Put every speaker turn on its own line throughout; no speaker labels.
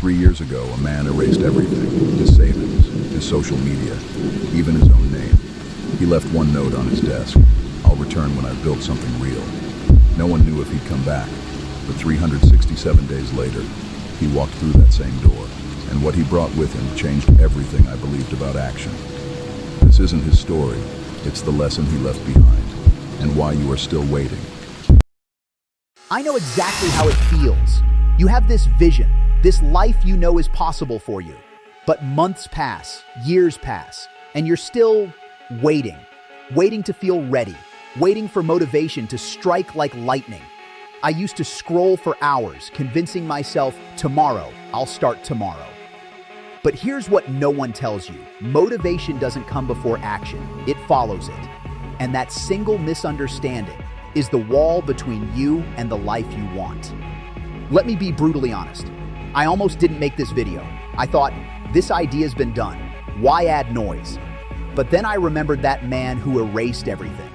3 years ago, a man erased everything, his savings, his social media, even his own name. He left one note on his desk: "I'll return when I've built something real." No one knew if he'd come back, but 367 days later, he walked through that same door, and what he brought with him changed everything I believed about action. This isn't his story, it's the lesson he left behind, and why you are still waiting.
I know exactly how it feels. You have this vision, this life you know is possible for you. But months pass, years pass, and you're still waiting. Waiting to feel ready. Waiting for motivation to strike like lightning. I used to scroll for hours, convincing myself, tomorrow, I'll start tomorrow. But here's what no one tells you. Motivation doesn't come before action, it follows it. And that single misunderstanding is the wall between you and the life you want. Let me be brutally honest. I almost didn't make this video. I thought, this idea's been done. Why add noise? But then I remembered that man who erased everything.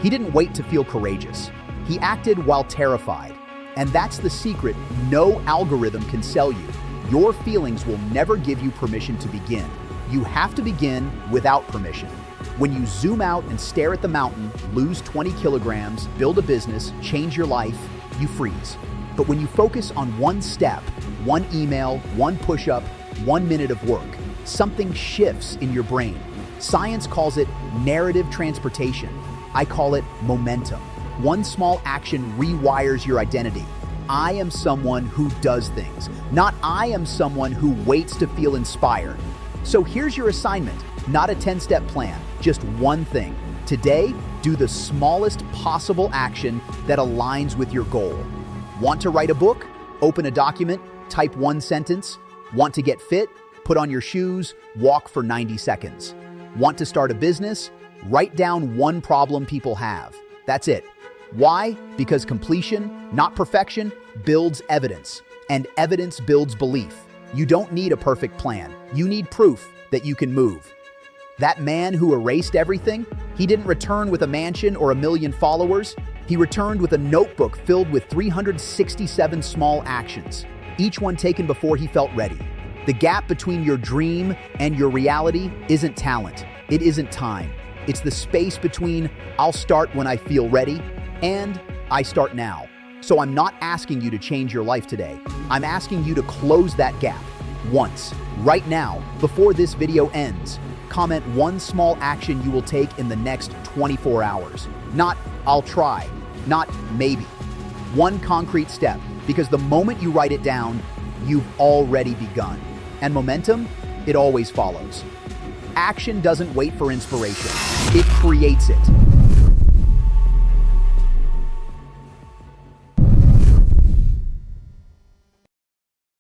He didn't wait to feel courageous. He acted while terrified. And that's the secret no algorithm can sell you. Your feelings will never give you permission to begin. You have to begin without permission. When you zoom out and stare at the mountain, lose 20 kilograms, build a business, change your life, you freeze. But when you focus on one step, one email, one push-up, 1 minute of work, something shifts in your brain. Science calls it narrative transportation. I call it momentum. One small action rewires your identity. I am someone who does things, not I am someone who waits to feel inspired. So here's your assignment, not a 10-step plan, just one thing. Today, do the smallest possible action that aligns with your goal. Want to write a book? Open a document, type one sentence. Want to get fit? Put on your shoes, walk for 90 seconds. Want to start a business? Write down one problem people have. That's it. Why? Because completion, not perfection, builds evidence. And evidence builds belief. You don't need a perfect plan. You need proof that you can move. That man who erased everything, he didn't return with a mansion or 1 million followers. He returned with a notebook filled with 367 small actions, each one taken before he felt ready. The gap between your dream and your reality isn't talent. It isn't time. It's the space between I'll start when I feel ready and I start now. So I'm not asking you to change your life today. I'm asking you to close that gap once, right now, before this video ends. Comment one small action you will take in the next 24 hours. Not I'll try, not maybe. One concrete step, because the moment you write it down, you've already begun. And momentum, it always follows. Action doesn't wait for inspiration. It creates it.